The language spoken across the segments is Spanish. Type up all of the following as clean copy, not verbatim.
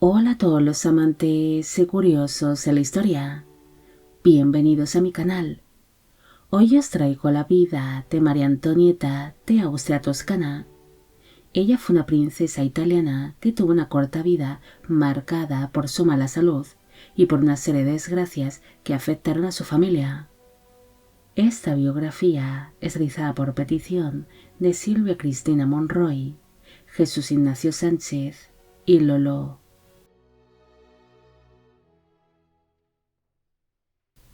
Hola a todos los amantes y curiosos de la historia. Bienvenidos a mi canal. Hoy os traigo la vida de María Antonieta de Austria Toscana. Ella fue una princesa italiana que tuvo una corta vida marcada por su mala salud y por una serie de desgracias que afectaron a su familia. Esta biografía es realizada por petición de Silvia Cristina Monroy, Jesús Ignacio Sánchez y Lolo.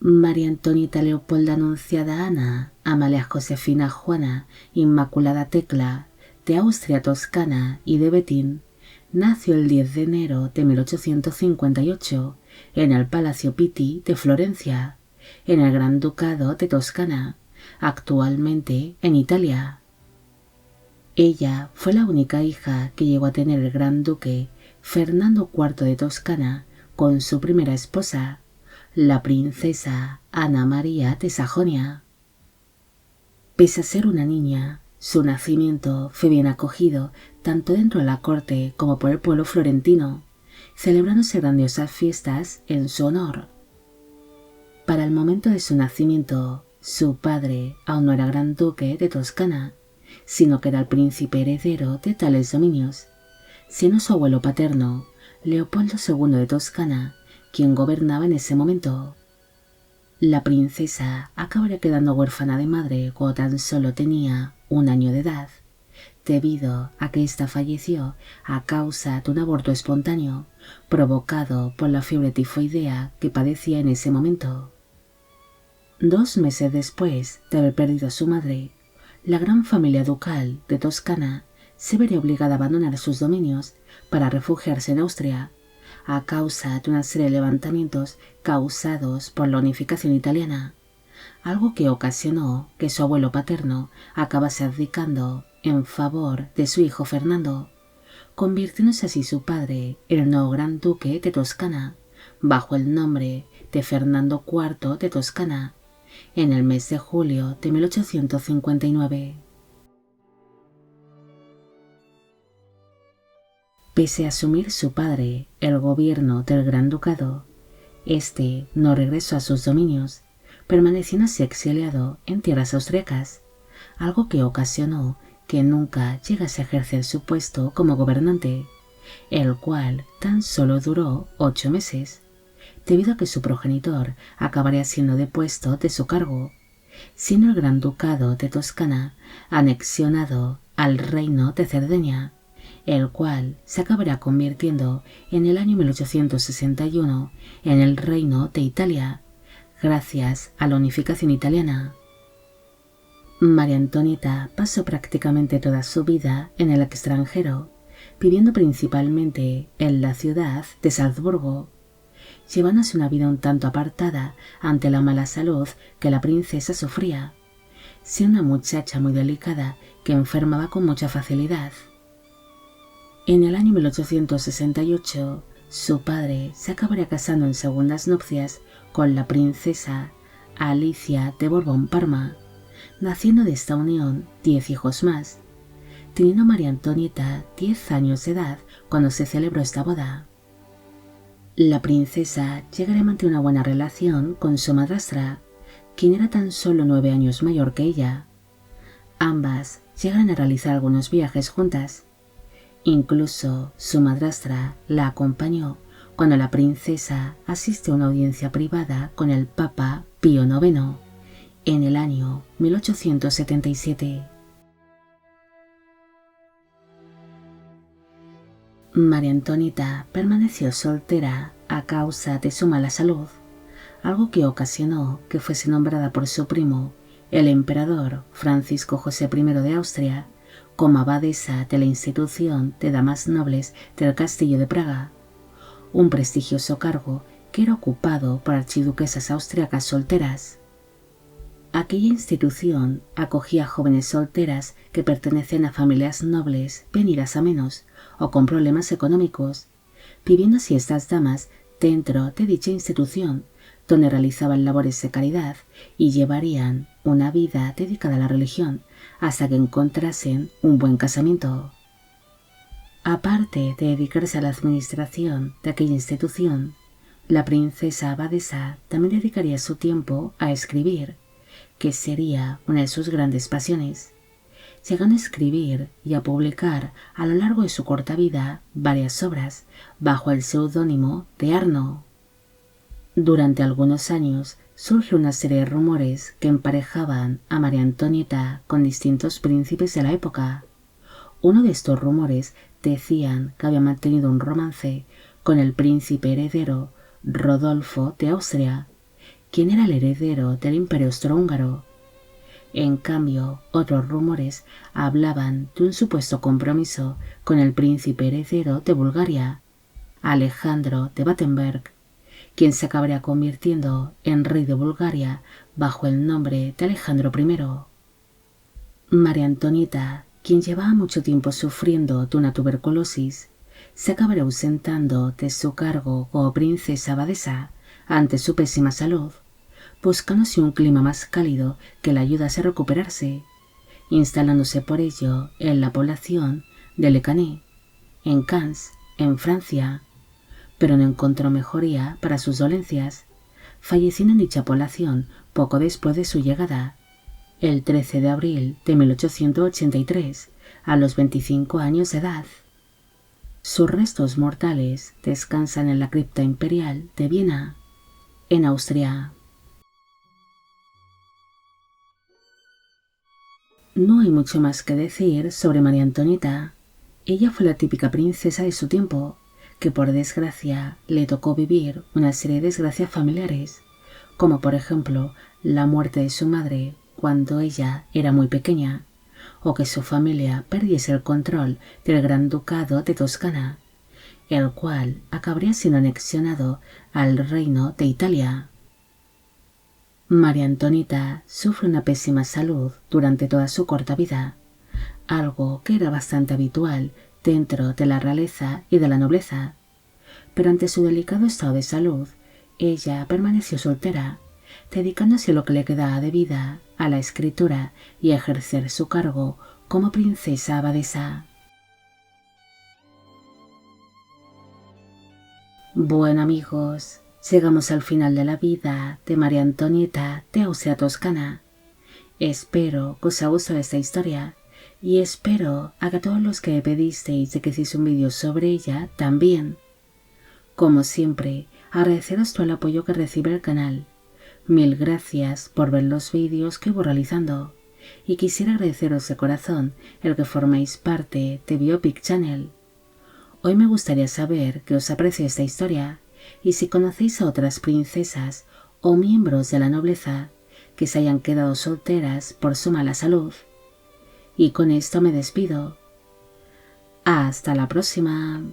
María Antonieta Leopolda Anunciada Ana, Amalia Josefina Juana, Inmaculada Tecla, de Austria Toscana y de Betín, nació el 10 de enero de 1858 en el Palacio Pitti de Florencia, en el Gran Ducado de Toscana, actualmente en Italia. Ella fue la única hija que llegó a tener el Gran Duque Fernando IV de Toscana con su primera esposa, la princesa Ana María de Sajonia. Pese a ser una niña, su nacimiento fue bien acogido tanto dentro de la corte como por el pueblo florentino, celebrándose grandiosas fiestas en su honor. Para el momento de su nacimiento, su padre aún no era gran duque de Toscana, sino que era el príncipe heredero de tales dominios, siendo su abuelo paterno, Leopoldo II de Toscana, quien gobernaba en ese momento. La princesa acabaría quedando huérfana de madre cuando tan solo tenía 1 año de edad, debido a que ésta falleció a causa de un aborto espontáneo provocado por la fiebre tifoidea que padecía en ese momento. 2 meses después de haber perdido a su madre, la gran familia ducal de Toscana se vería obligada a abandonar sus dominios para refugiarse en Austria, a causa de una serie de levantamientos causados por la unificación italiana, algo que ocasionó que su abuelo paterno acabase abdicando en favor de su hijo Fernando, convirtiéndose así su padre en el nuevo gran duque de Toscana, bajo el nombre de Fernando IV de Toscana, en el mes de julio de 1859. Pese a asumir su padre el gobierno del Gran Ducado, este no regresó a sus dominios, permaneciendo así exiliado en tierras austriacas, algo que ocasionó que nunca llegase a ejercer su puesto como gobernante, el cual tan solo duró 8 meses, debido a que su progenitor acabaría siendo depuesto de su cargo, siendo el Gran Ducado de Toscana anexionado al reino de Cerdeña, el cual se acabará convirtiendo en el año 1861 en el Reino de Italia, gracias a la unificación italiana. María Antonieta pasó prácticamente toda su vida en el extranjero, viviendo principalmente en la ciudad de Salzburgo, llevándose una vida un tanto apartada ante la mala salud que la princesa sufría, siendo una muchacha muy delicada que enfermaba con mucha facilidad. En el año 1868, su padre se acabaría casando en segundas nupcias con la princesa Alicia de Borbón-Parma, naciendo de esta unión 10 hijos más, teniendo María Antonieta 10 años de edad cuando se celebró esta boda. La princesa llegaría a mantener una buena relación con su madrastra, quien era tan solo 9 años mayor que ella. Ambas llegaron a realizar algunos viajes juntas. Incluso su madrastra la acompañó cuando la princesa asistió a una audiencia privada con el Papa Pío IX en el año 1877. María Antonieta permaneció soltera a causa de su mala salud, algo que ocasionó que fuese nombrada por su primo, el emperador Francisco José I de Austria, como abadesa de la institución de damas nobles del Castillo de Praga, un prestigioso cargo que era ocupado por archiduquesas austriacas solteras. Aquella institución acogía a jóvenes solteras que pertenecían a familias nobles venidas a menos o con problemas económicos, viviendo así estas damas dentro de dicha institución, donde realizaban labores de caridad y llevarían una vida dedicada a la religión hasta que encontrasen un buen casamiento. Aparte de dedicarse a la administración de aquella institución, la princesa abadesa también dedicaría su tiempo a escribir, que sería una de sus grandes pasiones, llegando a escribir y a publicar a lo largo de su corta vida varias obras bajo el seudónimo de Arno. Durante algunos años surge una serie de rumores que emparejaban a María Antonieta con distintos príncipes de la época. Uno de estos rumores decían que había mantenido un romance con el príncipe heredero Rodolfo de Austria, quien era el heredero del Imperio Austrohúngaro. En cambio, otros rumores hablaban de un supuesto compromiso con el príncipe heredero de Bulgaria, Alejandro de Battenberg, quien se acabaría convirtiendo en rey de Bulgaria bajo el nombre de Alejandro I. María Antonieta, quien llevaba mucho tiempo sufriendo de una tuberculosis, se acabaría ausentando de su cargo como princesa abadesa ante su pésima salud, buscándose un clima más cálido que la ayudase a recuperarse, instalándose por ello en la población de Le Cannet, en Cannes, en Francia, pero no encontró mejoría para sus dolencias, falleciendo en dicha población poco después de su llegada, el 13 de abril de 1883, a los 25 años de edad. Sus restos mortales descansan en la cripta imperial de Viena, en Austria. No hay mucho más que decir sobre María Antonieta. Ella fue la típica princesa de su tiempo, que por desgracia le tocó vivir una serie de desgracias familiares, como por ejemplo la muerte de su madre cuando ella era muy pequeña, o que su familia perdiese el control del Gran Ducado de Toscana, el cual acabaría siendo anexionado al Reino de Italia. María Antonieta sufre una pésima salud durante toda su corta vida, algo que era bastante habitual dentro de la realeza y de la nobleza, pero ante su delicado estado de salud, ella permaneció soltera, dedicándose lo que le quedaba de vida a la escritura y a ejercer su cargo como princesa abadesa. Bueno amigos, llegamos al final de la vida de María Antonieta de Austria Toscana. Espero que os haya gustado esta historia y espero a que todos los que me pedisteis de que hiciese un vídeo sobre ella también. Como siempre, agradeceros todo el apoyo que recibe el canal. Mil gracias por ver los vídeos que voy realizando y quisiera agradeceros de corazón el que forméis parte de Biopic Channel. Hoy me gustaría saber que os aprecia esta historia y si conocéis a otras princesas o miembros de la nobleza que se hayan quedado solteras por su mala salud. Y con esto me despido. Hasta la próxima.